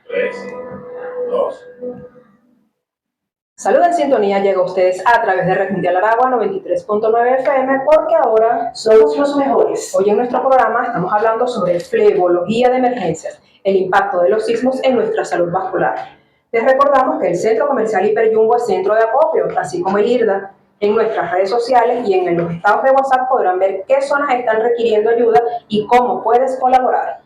Tres, dos. Salud en Sintonía llega a ustedes a través de Red Mundial Aragua 93.9 FM, porque ahora somos los mejores. Hoy en nuestro programa estamos hablando sobre flebología de emergencias, el impacto de los sismos en nuestra salud vascular. Les recordamos que el Centro Comercial Hiperjumbo es centro de acopio, así como el IRDA. En nuestras redes sociales y en los estados de WhatsApp podrán ver qué zonas están requiriendo ayuda y cómo puedes colaborar.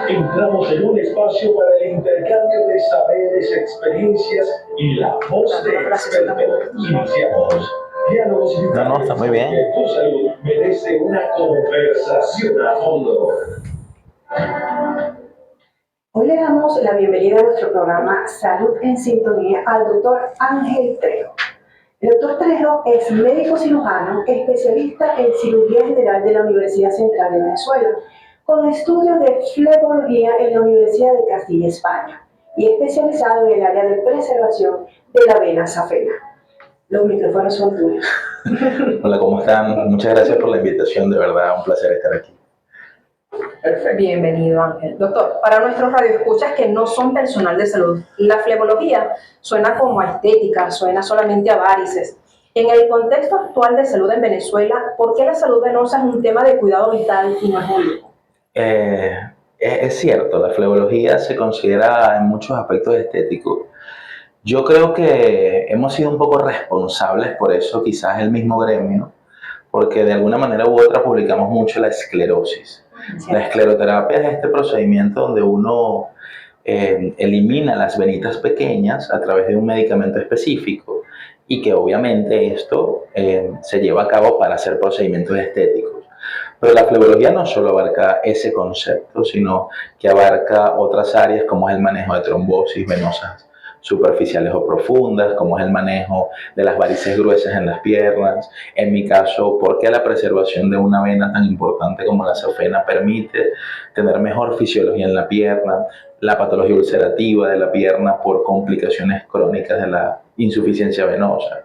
Entramos en un espacio para el intercambio de saberes, experiencias y la voz de expertos. Iniciamos. Diálogos No, está muy bien. Tu salud merece una conversación a fondo. Hoy le damos la bienvenida a nuestro programa Salud en Sintonía al doctor Ángel Trejo. El doctor Trejo es médico cirujano, especialista en cirugía general de la Universidad Central de Venezuela, con estudios de flebología en la Universidad de Castilla, España, y especializado en el área de preservación de la vena safena. Los micrófonos son tuyos. Hola, ¿cómo están? Muchas gracias por la invitación, de verdad, un placer estar aquí. Perfecto. Bienvenido, Ángel. Doctor, para nuestros radioescuchas que no son personal de salud, la flebología suena como a estética, suena solamente a varices. En el contexto actual de salud en Venezuela, ¿por qué la salud venosa es un tema de cuidado vital y no es un lujo? Es cierto, la flebología se considera en muchos aspectos estéticos. Yo creo que hemos sido un poco responsables por eso, quizás el mismo gremio, porque de alguna manera u otra publicamos mucho la esclerosis. Sí. La escleroterapia es este procedimiento donde uno elimina las venitas pequeñas a través de un medicamento específico y que obviamente esto se lleva a cabo para hacer procedimientos estéticos. Pero la flebología no solo abarca ese concepto, sino que abarca otras áreas como es el manejo de trombosis venosas superficiales o profundas, como es el manejo de las varices gruesas en las piernas. En mi caso, ¿por qué la preservación de una vena tan importante como la safena permite tener mejor fisiología en la pierna? La patología ulcerativa de la pierna por complicaciones crónicas de la insuficiencia venosa.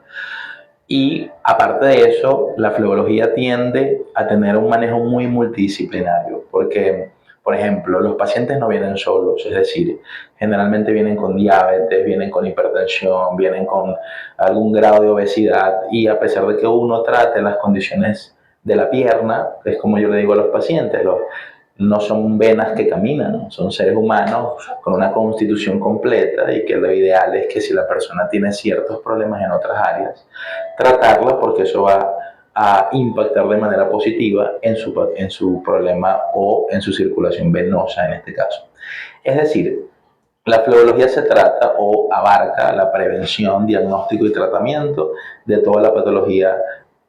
Y aparte de eso, la flebología tiende a tener un manejo muy multidisciplinario, porque, por ejemplo, los pacientes no vienen solos, es decir, generalmente vienen con diabetes, vienen con hipertensión, vienen con algún grado de obesidad, y a pesar de que uno trate las condiciones de la pierna, es como yo le digo a los pacientes, no son venas que caminan, son seres humanos con una constitución completa, y que lo ideal es que si la persona tiene ciertos problemas en otras áreas, tratarla, porque eso va a impactar de manera positiva en su problema o en su circulación venosa en este caso. Es decir, la flebología se trata o abarca la prevención, diagnóstico y tratamiento de toda la patología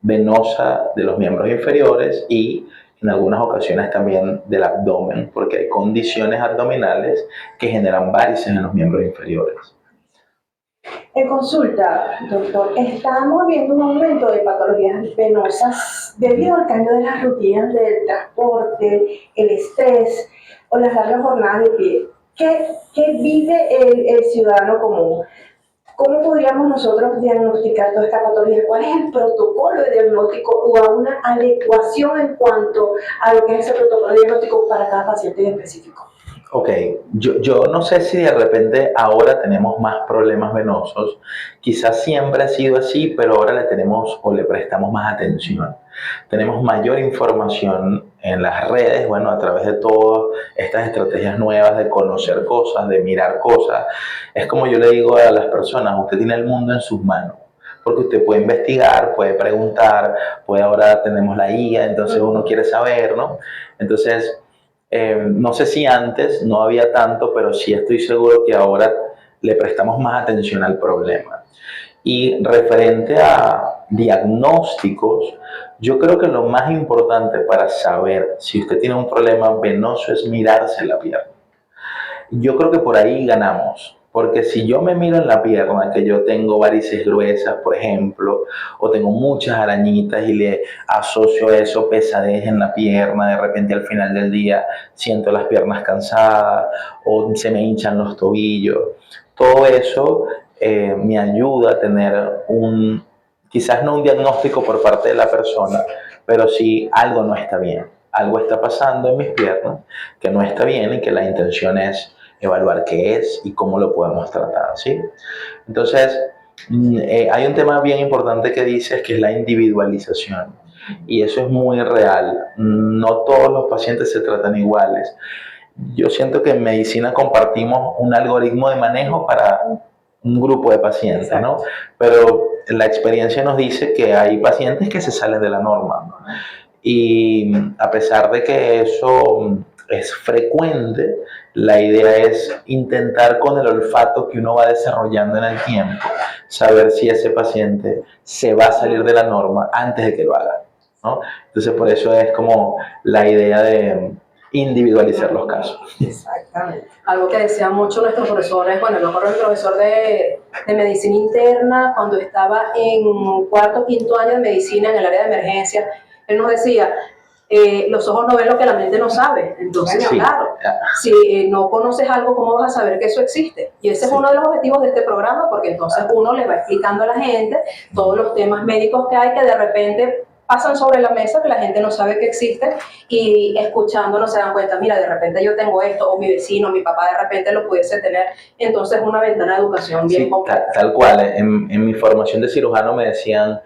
venosa de los miembros inferiores y en algunas ocasiones también del abdomen, porque hay condiciones abdominales que generan varices en los miembros inferiores. En consulta, doctor, estamos viendo un aumento de patologías venosas debido al cambio de las rutinas del transporte, el estrés o las largas jornadas de pie. ¿Qué vive el ciudadano común? ¿Cómo podríamos nosotros diagnosticar toda esta patología? ¿Cuál es el protocolo de diagnóstico o a una adecuación en cuanto a lo que es ese protocolo de diagnóstico para cada paciente en específico? Ok, yo no sé si de repente ahora tenemos más problemas venosos, quizás siempre ha sido así, pero ahora le tenemos o le prestamos más atención. Tenemos mayor información en las redes, bueno, a través de todas estas estrategias nuevas de conocer cosas, de mirar cosas. Es como yo le digo a las personas, usted tiene el mundo en sus manos, porque usted puede investigar, puede preguntar, ahora tenemos la guía, entonces uno quiere saber, ¿no? Entonces, no sé si antes no había tanto, pero sí estoy seguro que ahora le prestamos más atención al problema. Y referente a diagnósticos, yo creo que lo más importante para saber si usted tiene un problema venoso es mirarse la pierna. Yo creo que por ahí ganamos. Porque si yo me miro en la pierna, que yo tengo varices gruesas, por ejemplo, o tengo muchas arañitas y le asocio a eso pesadez en la pierna, de repente al final del día siento las piernas cansadas o se me hinchan los tobillos, todo eso me ayuda a tener quizás no un diagnóstico por parte de la persona, pero sí algo no está bien, algo está pasando en mis piernas que no está bien y que la intención es evaluar qué es y cómo lo podemos tratar, ¿sí? Entonces, hay un tema bien importante que dices que es la individualización y eso es muy real. No todos los pacientes se tratan iguales. Yo siento que en medicina compartimos un algoritmo de manejo para un grupo de pacientes, ¿no? Pero la experiencia nos dice que hay pacientes que se salen de la norma. Y a pesar de que eso es frecuente, la idea es intentar con el olfato que uno va desarrollando en el tiempo, saber si ese paciente se va a salir de la norma antes de que lo haga, ¿no? Entonces por eso es como la idea de individualizar los casos. Exactamente. Algo que decía mucho nuestros profesores, bueno, yo recuerdo mi profesor de medicina interna, cuando estaba en cuarto o quinto año de medicina en el área de emergencia, él nos decía, los ojos no ven lo que la mente no sabe. Entonces, Sí. claro, si no conoces algo, ¿cómo vas a saber que eso existe? Y ese es uno de los objetivos de este programa, porque entonces uno le va explicando a la gente todos los temas médicos que hay que de repente pasan sobre la mesa, que la gente no sabe que existen, y escuchándonos se dan cuenta, mira, de repente yo tengo esto, o mi vecino, mi papá de repente lo pudiese tener. Entonces, una ventana de educación bien completa. Tal cual. En mi formación de cirujano me decían,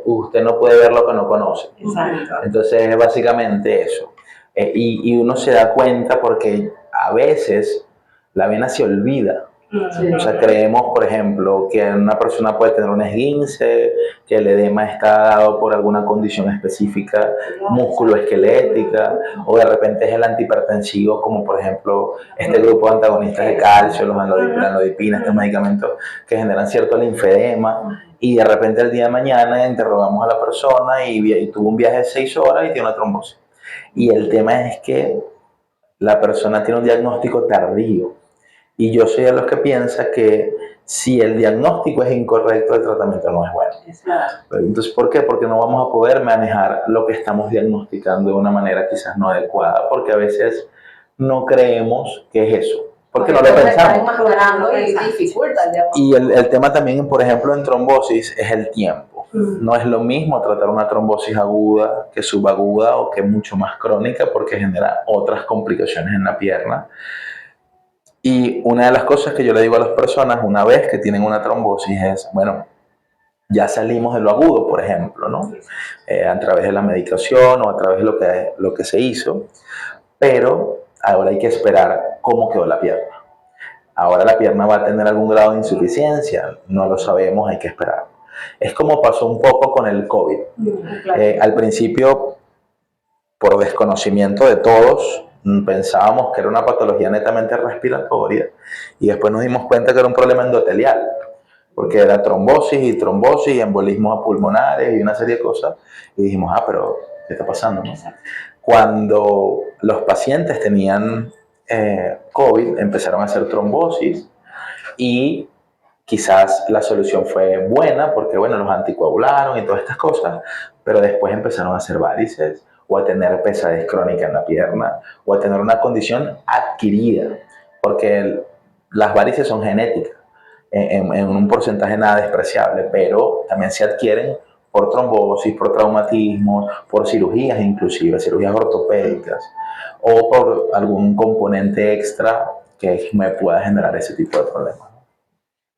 usted no puede ver lo que no conoce. Exacto. Entonces es básicamente eso. Y uno se da cuenta porque a veces la vena se olvida. Sí. O sea, creemos, por ejemplo, que una persona puede tener un esguince, que el edema está dado por alguna condición específica musculoesquelética, o de repente es el antihipertensivo, como por ejemplo este grupo de antagonistas de calcio, los anlodipinas, estos medicamentos que generan cierto linfedema, y de repente el día de mañana interrogamos a la persona y tuvo un viaje de 6 horas y tiene una trombosis. Y el tema es que la persona tiene un diagnóstico tardío. Y yo soy de los que piensa que si el diagnóstico es incorrecto, el tratamiento no es bueno. Entonces, ¿por qué? Porque no vamos a poder manejar lo que estamos diagnosticando de una manera quizás no adecuada, porque a veces no creemos que es eso, porque no lo pensamos. Y el tema también, por ejemplo, en trombosis es el tiempo. No es lo mismo tratar una trombosis aguda que subaguda o que mucho más crónica, porque genera otras complicaciones en la pierna. Y una de las cosas que yo le digo a las personas una vez que tienen una trombosis es, bueno, ya salimos de lo agudo, por ejemplo, ¿no? A través de la medicación o a través de lo que se hizo, pero ahora hay que esperar cómo quedó la pierna. Ahora la pierna va a tener algún grado de insuficiencia, no lo sabemos, hay que esperar. Es como pasó un poco con el COVID. Al principio, por desconocimiento de todos, pensábamos que era una patología netamente respiratoria y después nos dimos cuenta que era un problema endotelial, porque era trombosis y embolismos pulmonares y una serie de cosas, y dijimos, pero ¿qué está pasando, no? Cuando los pacientes tenían COVID, empezaron a hacer trombosis y quizás la solución fue buena porque, bueno, los anticoagularon y todas estas cosas, pero después empezaron a hacer varices, o a tener pesadez crónica en la pierna, o a tener una condición adquirida, porque las varices son genéticas, en un porcentaje nada despreciable, pero también se adquieren por trombosis, por traumatismos, por cirugías inclusive, cirugías ortopédicas, o por algún componente extra que me pueda generar ese tipo de problemas.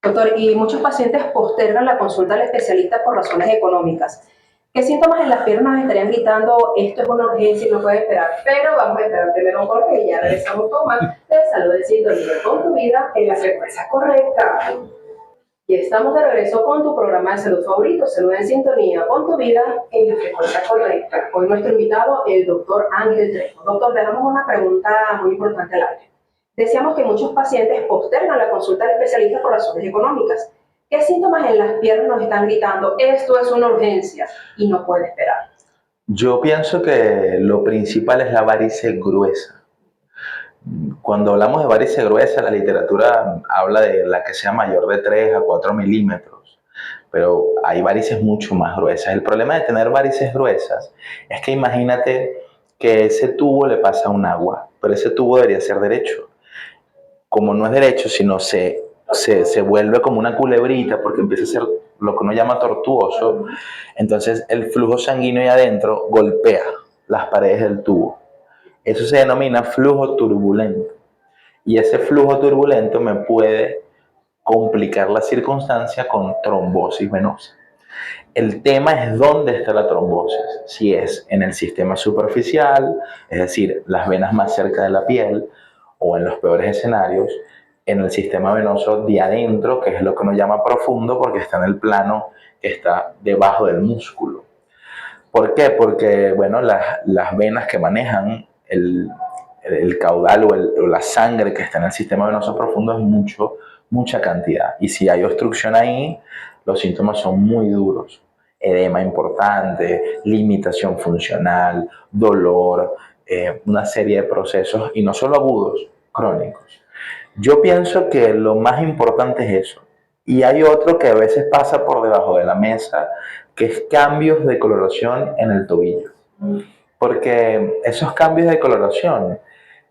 Doctor, y muchos pacientes postergan la consulta al especialista por razones económicas. ¿Qué síntomas en las piernas nos estarían gritando esto es una urgencia y no puede esperar? Pero vamos a esperar primero un corte y ya regresamos con más de Salud en Sintonía con tu vida en la frecuencia correcta. Y estamos de regreso con tu programa de salud favorito, Salud en Sintonía con tu vida en la frecuencia correcta. Hoy nuestro invitado, el doctor Ángel Trejo. Doctor, dejamos una pregunta muy importante al aire. Decíamos que muchos pacientes postergan la consulta al especialista por razones económicas. ¿Qué síntomas en las piernas nos están gritando? Esto es una urgencia y no puede esperar. Yo pienso que lo principal es la varice gruesa. Cuando hablamos de varice gruesa, la literatura habla de la que sea mayor de 3 a 4 milímetros, pero hay varices mucho más gruesas. El problema de tener varices gruesas es que imagínate que ese tubo le pasa un agua, pero ese tubo debería ser derecho. Como no es derecho, sino se vuelve como una culebrita porque empieza a ser lo que uno llama tortuoso, entonces el flujo sanguíneo ahí adentro golpea las paredes del tubo. Eso se denomina flujo turbulento. Y ese flujo turbulento me puede complicar la circunstancia con trombosis venosa. El tema es dónde está la trombosis, si es en el sistema superficial, es decir, las venas más cerca de la piel, o en los peores escenarios, en el sistema venoso de adentro, que es lo que uno llama profundo, porque está en el plano que está debajo del músculo. ¿Por qué? Porque, bueno, las venas que manejan el caudal o la sangre que está en el sistema venoso profundo es mucha cantidad. Y si hay obstrucción ahí, los síntomas son muy duros. Edema importante, limitación funcional, dolor, una serie de procesos, y no solo agudos, crónicos. Yo pienso que lo más importante es eso. Y hay otro que a veces pasa por debajo de la mesa, que es cambios de coloración en el tobillo. Porque esos cambios de coloración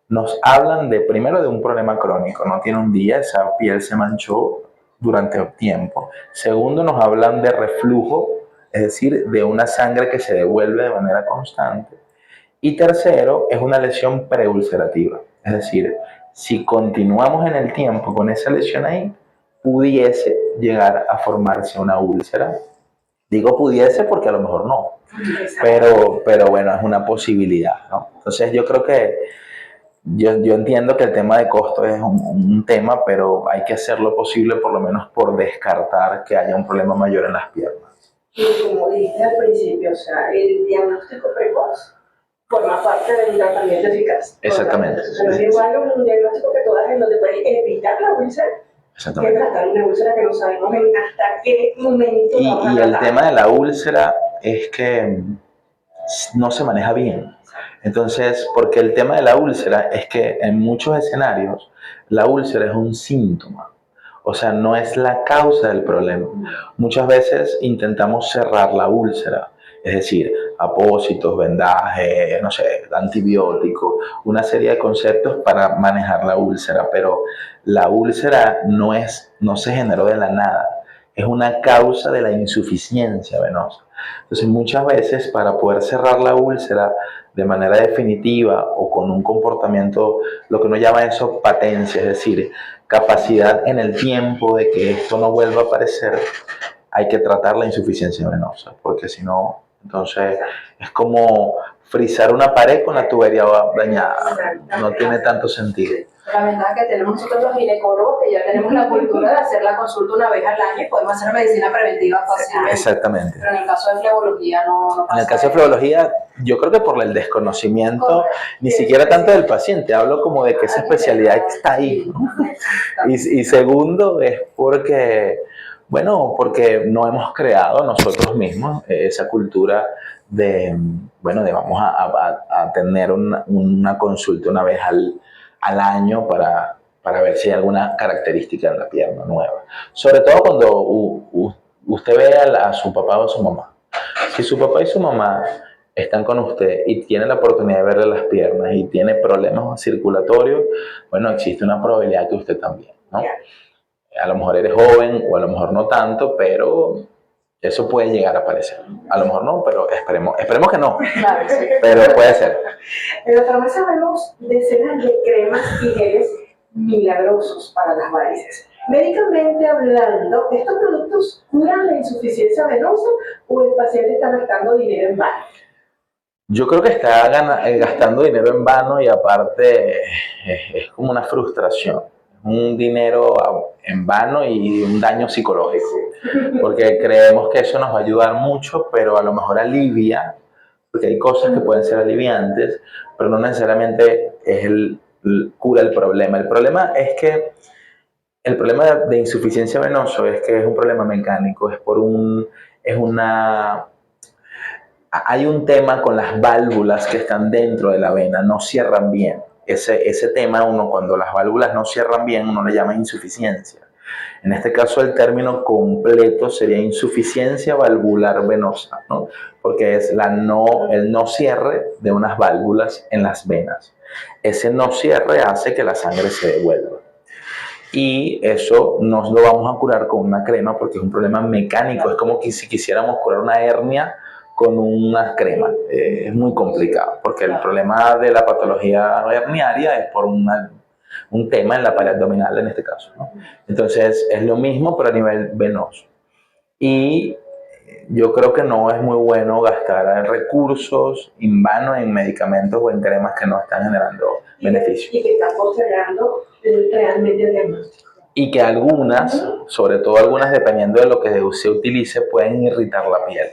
nos hablan primero de un problema crónico. No tiene un día, esa piel se manchó durante tiempo. Segundo, nos hablan de reflujo, es decir, de una sangre que se devuelve de manera constante. Y tercero, es una lesión preulcerativa. Es decir, si continuamos en el tiempo con esa lesión ahí, pudiese llegar a formarse una úlcera. Digo pudiese porque a lo mejor no, pero bueno, es una posibilidad, ¿no? Entonces yo creo que yo entiendo que el tema de costo es un tema, pero hay que hacer lo posible por lo menos por descartar que haya un problema mayor en las piernas. Y como dijiste al principio, o sea, el diagnóstico precoz forma parte del tratamiento eficaz. Exactamente. Pero es igual un diagnóstico que tú das en donde puedes evitar la úlcera que tratar una úlcera que no sabemos hasta qué momento. Y el tema de la úlcera es que no se maneja bien. Entonces, porque el tema de la úlcera es que en muchos escenarios la úlcera es un síntoma, o sea, no es la causa del problema. Muchas veces intentamos cerrar la úlcera, es decir, apósitos, vendaje, no sé, antibiótico, una serie de conceptos para manejar la úlcera, pero la úlcera no se generó de la nada, es una causa de la insuficiencia venosa. Entonces, muchas veces para poder cerrar la úlcera de manera definitiva o con un comportamiento, lo que uno llama eso patencia, es decir, capacidad en el tiempo de que esto no vuelva a aparecer, hay que tratar la insuficiencia venosa, porque si no, entonces es como frizar una pared con la tubería dañada, no tiene tanto sentido. La ventaja que tenemos nosotros los ginecólogos, que ya tenemos la cultura de hacer la consulta una vez al año y podemos hacer medicina preventiva fácilmente. Exactamente. Pero en el caso de flebología no pasa. En el caso de flebología, yo creo que por el desconocimiento, ni siquiera tanto del paciente, hablo como de que esa especialidad está ahí, ¿no? Y segundo es porque, bueno, porque no hemos creado nosotros mismos esa cultura de vamos a tener una consulta una vez al año para ver si hay alguna característica en la pierna nueva. Sobre todo cuando usted ve a su papá o a su mamá. Si su papá y su mamá están con usted y tiene la oportunidad de verle las piernas y tiene problemas circulatorios, bueno, existe una probabilidad que usted también, ¿no? A lo mejor eres joven o a lo mejor no tanto, pero eso puede llegar a aparecer. A lo mejor no, pero esperemos que no. Claro, sí. Pero puede ser. En la farmacia vemos decenas de cremas y geles milagrosos para las varices. Médicamente hablando, ¿estos productos curan la insuficiencia venosa o el paciente está gastando dinero en vano? Yo creo que está gastando dinero en vano y aparte es como una frustración. Un dinero en vano y un daño psicológico. Porque creemos que eso nos va a ayudar mucho, pero a lo mejor alivia, porque hay cosas que pueden ser aliviantes, pero no necesariamente cura el problema. El problema es que el problema de insuficiencia venosa es que es un problema mecánico, hay un tema con las válvulas que están dentro de la vena, no cierran bien. Ese tema, cuando las válvulas no cierran bien, uno le llama insuficiencia. En este caso, el término completo sería insuficiencia valvular venosa, ¿no? Porque es el no cierre de unas válvulas en las venas. Ese no cierre hace que la sangre se devuelva. Y eso no lo vamos a curar con una crema porque es un problema mecánico. Es como que si quisiéramos curar una hernia con una crema. Es muy complicado porque el problema de la patología herniaria es por un tema en la pared abdominal en este caso, ¿no? Entonces es lo mismo pero a nivel venoso. Y yo creo que no es muy bueno gastar recursos en vano en medicamentos o en cremas que no están generando beneficios. Y que están postergando realmente el diagnóstico. Y que algunas, sobre todo algunas dependiendo de lo que se utilice, pueden irritar la piel.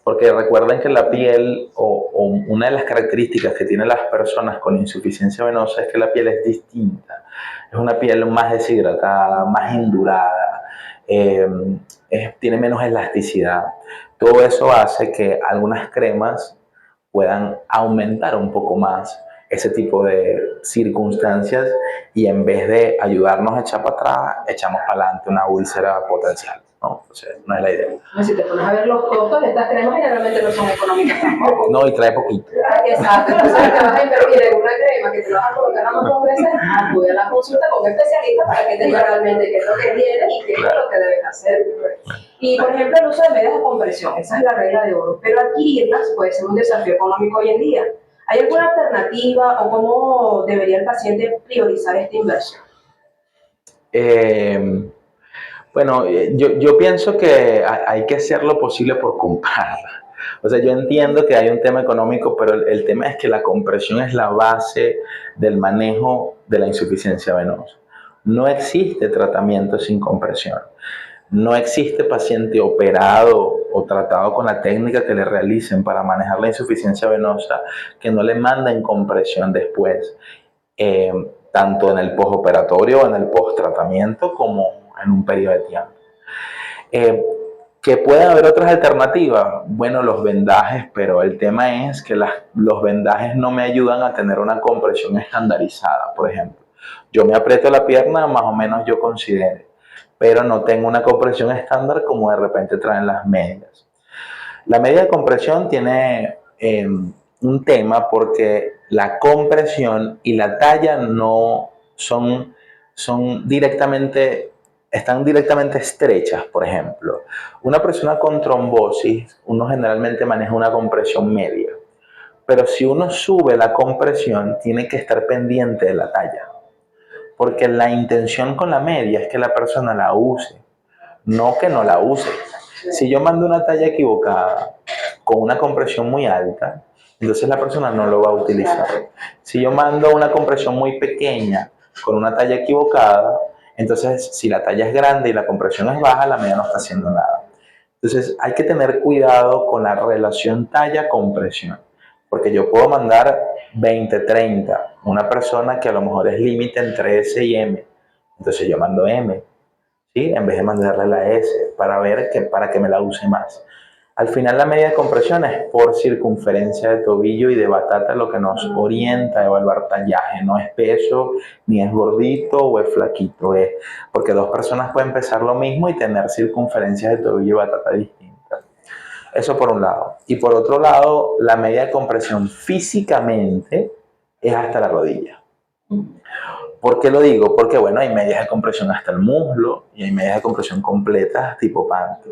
Porque recuerden que la piel, o una de las características que tienen las personas con insuficiencia venosa es que la piel es distinta. Es una piel más deshidratada, más endurada, tiene menos elasticidad. Todo eso hace que algunas cremas puedan aumentar un poco más ese tipo de circunstancias y en vez de ayudarnos a echar para atrás, echamos para adelante una úlcera potencial, ¿no? O sea, no es la idea. No, si te pones a ver los costos de estas cremas, generalmente no son económicas tampoco. No, y trae poquito. Exacto, entonces te vas a intervenir en una crema que te vas a colocar a más 2 veces, acude a la consulta con un especialista para que te diga realmente qué es lo que tienes y qué es lo que debes hacer. Y por ejemplo, el uso de medias de compresión, esa es la regla de oro, pero adquirirlas puede ser un desafío económico hoy en día. ¿Hay alguna alternativa o cómo debería el paciente priorizar esta inversión? Bueno, yo pienso que hay que hacer lo posible por comprarla. O sea, yo entiendo que hay un tema económico, pero el tema es que la compresión es la base del manejo de la insuficiencia venosa. No existe tratamiento sin compresión. No existe paciente operado o tratado con la técnica que le realicen para manejar la insuficiencia venosa que no le manden compresión después, tanto en el postoperatorio o en el posttratamiento como en un periodo de tiempo. ¿Que pueden haber otras alternativas? Bueno, los vendajes, pero el tema es que los vendajes no me ayudan a tener una compresión estandarizada, por ejemplo. Yo me aprieto la pierna, más o menos yo considero, pero no tengo una compresión estándar como de repente traen las medias. La media de compresión tiene un tema porque la compresión y la talla no están directamente estrechas. Por ejemplo, una persona con trombosis, uno generalmente maneja una compresión media, pero si uno sube la compresión, tiene que estar pendiente de la talla, porque la intención con la media es que la persona la use, no que no la use. Si yo mando una talla equivocada con una compresión muy alta, entonces la persona no lo va a utilizar. Si yo mando una compresión muy pequeña con una talla equivocada, entonces si la talla es grande y la compresión es baja, la media no está haciendo nada. Entonces hay que tener cuidado con la relación talla-compresión, porque yo puedo mandar 20-30, una persona que a lo mejor es límite entre S y M, entonces yo mando M, ¿sí? En vez de mandarle la S, para que me la use más. Al final la media de compresión es por circunferencia de tobillo y de batata lo que nos orienta a evaluar tallaje. No es peso, ni es gordito o es flaquito. Porque dos personas pueden pesar lo mismo y tener circunferencias de tobillo y batata distintas. Eso por un lado. Y por otro lado, la media de compresión físicamente es hasta la rodilla. ¿Por qué lo digo? Porque bueno, hay medias de compresión hasta el muslo y hay medias de compresión completas tipo panty.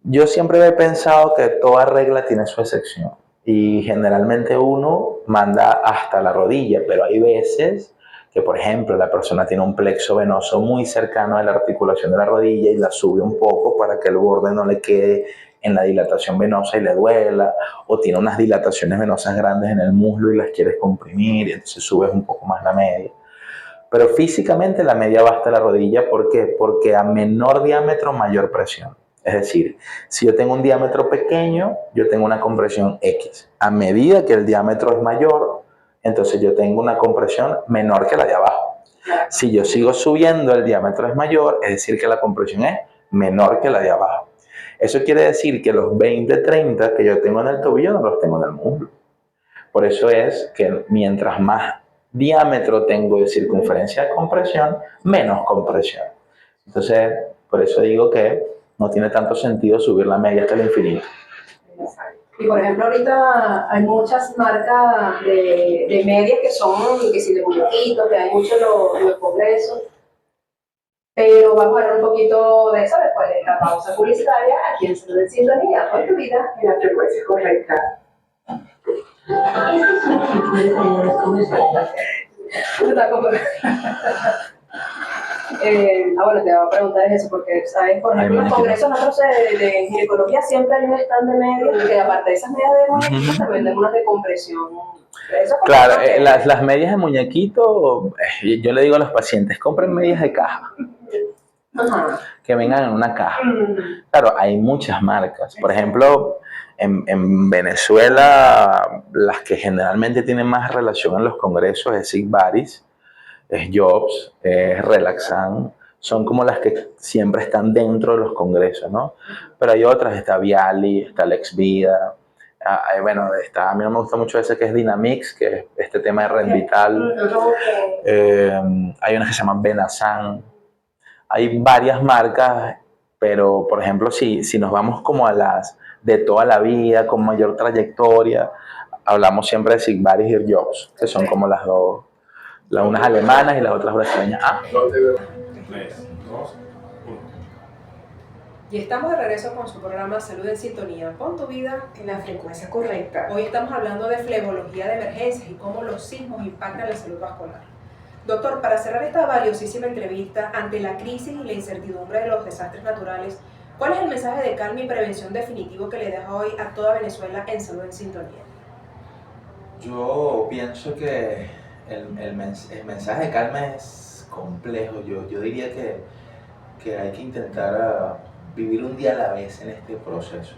Yo siempre he pensado que toda regla tiene su excepción y generalmente uno manda hasta la rodilla, pero hay veces que, por ejemplo, la persona tiene un plexo venoso muy cercano a la articulación de la rodilla y la sube un poco para que el borde no le quede en la dilatación venosa y le duela, o tiene unas dilataciones venosas grandes en el muslo y las quieres comprimir y entonces subes un poco más la media. Pero físicamente la media va hasta la rodilla, ¿por qué? Porque a menor diámetro, mayor presión. Es decir, si yo tengo un diámetro pequeño, yo tengo una compresión X. A medida que el diámetro es mayor, entonces yo tengo una compresión menor que la de abajo. Si yo sigo subiendo, el diámetro es mayor, es decir, que la compresión es menor que la de abajo. Eso quiere decir que los 20-30 que yo tengo en el tobillo no los tengo en el muslo. Por eso es que mientras más diámetro tengo de circunferencia de compresión, menos compresión. Entonces, por eso digo que no tiene tanto sentido subir la media hasta el infinito. Y por ejemplo, ahorita hay muchas marcas de medias que son, que si de muñequitos, que hay muchos en los congresos. Pero vamos a hablar un poquito de eso después de esta pausa publicitaria aquí en Salud en Sintonía, con tu vida En la frecuencia correcta. Está como- bueno, te voy a preguntar eso porque, ¿sabes? Por ejemplo, en los congresos nosotros de ginecología siempre hay un stand de medias que aparte de esas medias de muñequitos te venden unas de compresión. Eso es Claro, como que- las medias de muñequito, yo le digo a los pacientes, compren medias de caja, Ajá. que vengan en una caja. Mm. Claro, hay muchas marcas. Por ejemplo, en Venezuela, las que generalmente tienen más relación en los congresos es Sigvaris, es Jobs, es Relaxan, son como las que siempre están dentro de los congresos, ¿no? Pero hay otras, está Viali, está Lex Vida, bueno, a mí no me gusta mucho ese que es Dynamix, que es este tema de Rendital, hay unas que se llaman Benasan, hay varias marcas, pero por ejemplo, si nos vamos como a las de toda la vida, con mayor trayectoria, hablamos siempre de Sigvaris y Jobs, que son como las dos, las unas alemanas y las otras brasileñas. 3, 2, 1. Y estamos de regreso con su programa Salud en Sintonía, pon tu vida. En la frecuencia correcta. Hoy estamos hablando de flebología de emergencias y cómo los sismos impactan la salud vascular. Doctor, para cerrar esta valiosísima entrevista, ante la crisis y la incertidumbre de los desastres naturales, ¿cuál es el mensaje de calma y prevención definitivo que le deja hoy a toda Venezuela en Salud en Sintonía? Yo pienso que el mensaje de calma es complejo. Yo diría que hay que intentar vivir un día a la vez en este proceso.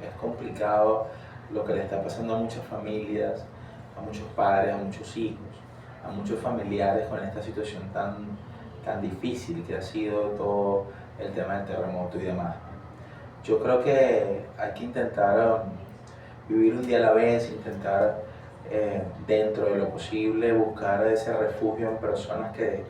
Es complicado lo que le está pasando a muchas familias, a muchos padres, a muchos hijos, a muchos familiares con esta situación tan difícil que ha sido todo el tema del terremoto y demás. Yo creo que hay que intentar vivir un día a la vez, intentar dentro de lo posible buscar ese refugio en personas que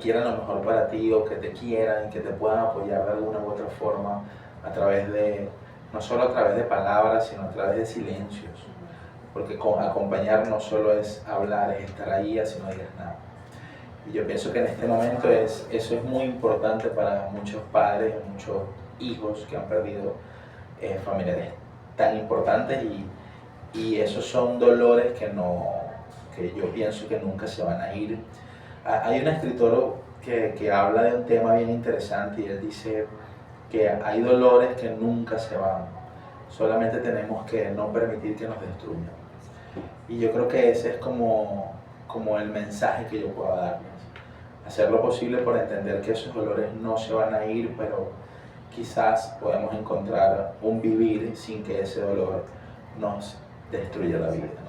quieran lo mejor para ti o que te quieran y que te puedan apoyar de alguna u otra forma a través de, no solo a través de palabras, sino a través de silencios. Porque acompañar no solo es hablar, es estar ahí, así no digas nada. Y yo pienso que en este momento eso es muy importante para muchos padres, muchos hijos que han perdido familiares tan importantes y esos son dolores que yo pienso que nunca se van a ir. Hay un escritor que habla de un tema bien interesante y él dice que hay dolores que nunca se van, solamente tenemos que no permitir que nos destruyan. Y yo creo que ese es como el mensaje que yo puedo darles. Hacer lo posible por entender que esos dolores no se van a ir, pero quizás podemos encontrar un vivir sin que ese dolor nos destruya la vida, ¿no?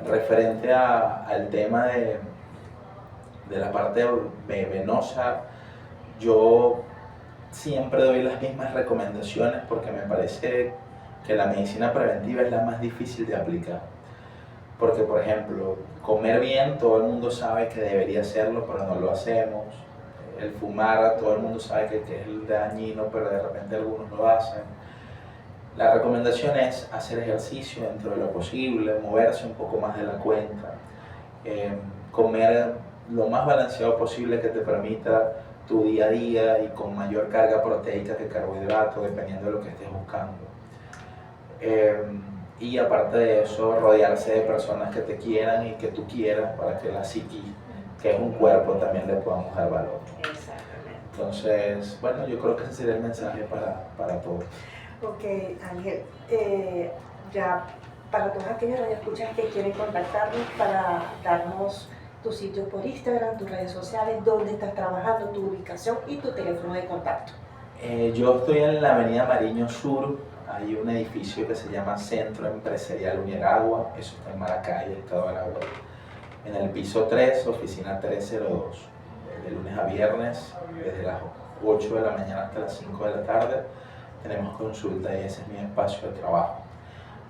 Referente al tema de la parte venosa, yo siempre doy las mismas recomendaciones porque me parece que la medicina preventiva es la más difícil de aplicar. Porque, por ejemplo, comer bien, todo el mundo sabe que debería hacerlo, pero no lo hacemos. El fumar, todo el mundo sabe que es dañino, pero de repente algunos lo hacen. La recomendación es hacer ejercicio dentro de lo posible, moverse un poco más de la cuenta, comer lo más balanceado posible que te permita tu día a día y con mayor carga proteica que carbohidrato, dependiendo de lo que estés buscando. Y aparte de eso, rodearse de personas que te quieran y que tú quieras para que la psiquis, que es un cuerpo, también le podamos dar valor. Exactamente. Entonces, bueno, yo creo que ese sería el mensaje para todos. Ok, Ángel, ya para todos aquellos radioescuchas que quieren contactarnos para darnos tu sitio por Instagram, tus redes sociales, dónde estás trabajando, tu ubicación y tu teléfono de contacto. Yo estoy en la avenida Mariño Sur, hay un edificio que se llama Centro Empresarial Uniragua, eso está en Maracay, Estado de Aragua. En el piso 3, oficina 302, de lunes a viernes, desde las 8 de la mañana hasta las 5 de la tarde, tenemos consulta y ese es mi espacio de trabajo.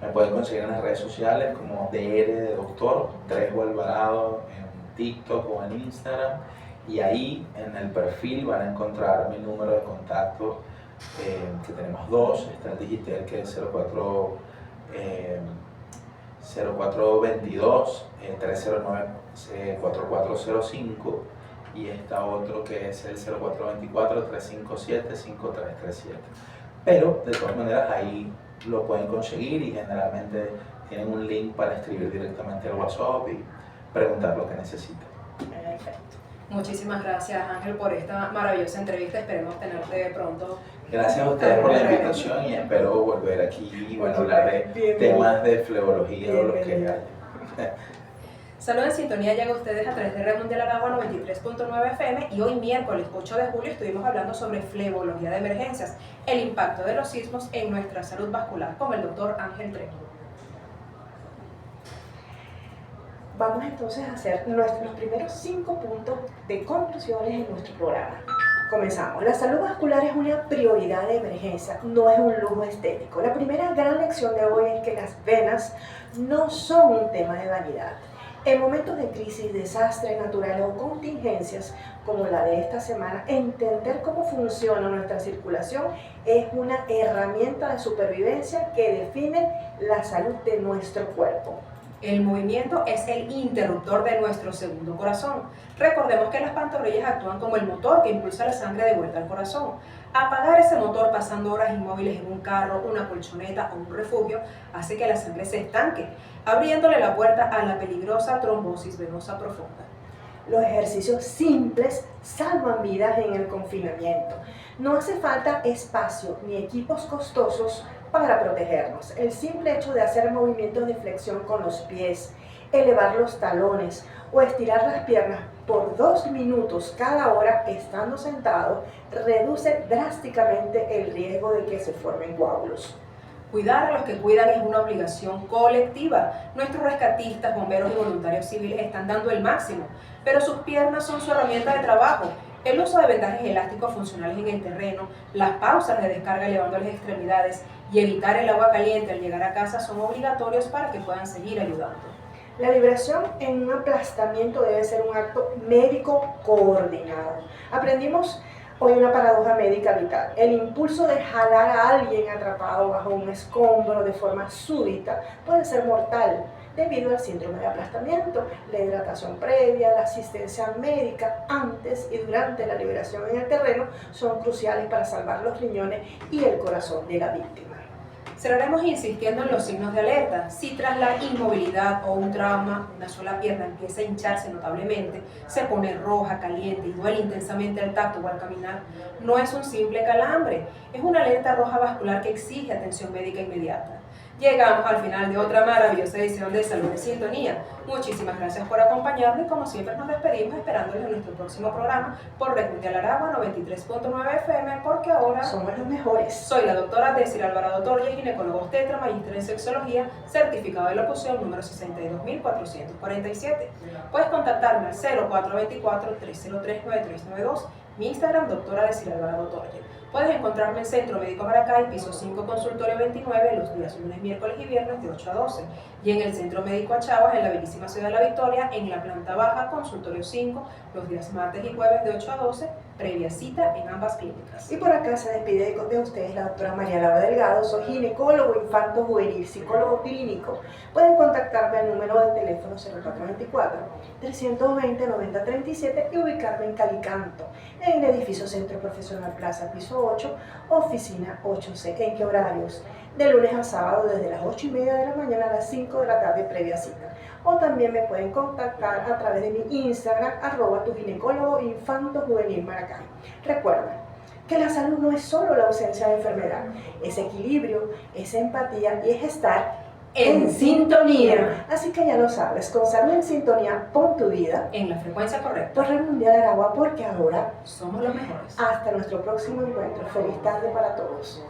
Me pueden conseguir en las redes sociales como DR de Doctor, Trejo Alvarado, en TikTok o en Instagram, y ahí en el perfil van a encontrar mi número de contacto, que tenemos dos. Está el digital que es 0422 309 4405, y está otro que es el 0424-357-5337. Pero de todas maneras ahí lo pueden conseguir y generalmente tienen un link para escribir directamente al WhatsApp y preguntar lo que necesiten. Perfecto. Muchísimas gracias, Ángel, por esta maravillosa entrevista. Esperemos tenerte pronto. Gracias a ustedes por la invitación y espero volver aquí y bueno, hablar de temas de flebología o lo que haya. Salud en Sintonía llega a ustedes a través de Red Mundial Aragua 93.9 FM y hoy miércoles 8 de julio estuvimos hablando sobre flebología de emergencias, el impacto de los sismos en nuestra salud vascular con el doctor Ángel Trejo. Vamos entonces a hacer nuestros primeros 5 puntos de conclusiones en nuestro programa. Comenzamos. La salud vascular es una prioridad de emergencia, no es un lujo estético. La primera gran lección de hoy es que las venas no son un tema de vanidad. En momentos de crisis, desastres naturales o contingencias como la de esta semana, entender cómo funciona nuestra circulación es una herramienta de supervivencia que define la salud de nuestro cuerpo. El movimiento es el interruptor de nuestro segundo corazón. Recordemos que las pantorrillas actúan como el motor que impulsa la sangre de vuelta al corazón. Apagar ese motor pasando horas inmóviles en un carro, una colchoneta o un refugio hace que la sangre se estanque, abriéndole la puerta a la peligrosa trombosis venosa profunda. Los ejercicios simples salvan vidas en el confinamiento. No hace falta espacio ni equipos costosos para protegernos. El simple hecho de hacer movimientos de flexión con los pies, elevar los talones o estirar las piernas por 2 minutos cada hora estando sentado reduce drásticamente el riesgo de que se formen coágulos. Cuidar a los que cuidan es una obligación colectiva. Nuestros rescatistas, bomberos y voluntarios civiles están dando el máximo, pero sus piernas son su herramienta de trabajo. El uso de vendajes elásticos funcionales en el terreno, las pausas de descarga elevando las extremidades y evitar el agua caliente al llegar a casa son obligatorios para que puedan seguir ayudando. La liberación en un aplastamiento debe ser un acto médico coordinado. Aprendimos hoy una paradoja médica vital. El impulso de jalar a alguien atrapado bajo un escombro de forma súbita puede ser mortal debido al síndrome de aplastamiento. La hidratación previa, la asistencia médica antes y durante la liberación en el terreno son cruciales para salvar los riñones y el corazón de la víctima. Cerraremos insistiendo en los signos de alerta. Si tras la inmovilidad o un trauma, una sola pierna empieza a hincharse notablemente, se pone roja, caliente y duele intensamente al tacto o al caminar, no es un simple calambre, es una alerta roja vascular que exige atención médica inmediata. Llegamos al final de otra maravillosa edición de Salud en Sintonía. Muchísimas gracias por acompañarnos y como siempre nos despedimos esperándoles en nuestro próximo programa por Red Mundial Aragua 93.9 FM porque ahora somos los mejores. Soy la doctora Desiree Alvarado Torres, ginecólogo obstetra, magíster en sexología, certificado de locución número 62447. Puedes contactarme al 0424-303-9392, mi Instagram doctora Desiree Alvarado Torres. Puedes encontrarme en Centro Médico Maracay, piso 5, consultorio 29, los días lunes, miércoles y viernes de 8 a 12. Y en el Centro Médico Achaguas, en la bellísima ciudad de La Victoria, en la planta baja, consultorio 5, los días martes y jueves de 8 a 12, previa cita en ambas clínicas. Y por acá se despide de ustedes la doctora María Laura Delgado. Soy ginecólogo infanto juvenil, psicólogo clínico. Pueden contactarme al número de teléfono 0424-320-9037 y ubicarme en Calicanto, en el edificio Centro Profesional Plaza, piso 8, oficina 8C. ¿En qué horarios? De lunes a sábado desde las 8:30 de la mañana a las 5 de la tarde previa cita. O también me pueden contactar a través de mi Instagram, @tuginecólogo-infanto-juvenil-maracay. Recuerda que la salud no es solo la ausencia de enfermedad, es equilibrio, es empatía y es estar en sintonía. Así que ya lo sabes, con Salud en Sintonía, pon tu vida en la frecuencia correcta. por Red Mundial Aragua, porque ahora somos los mejores. Hasta nuestro próximo encuentro. Feliz tarde para todos.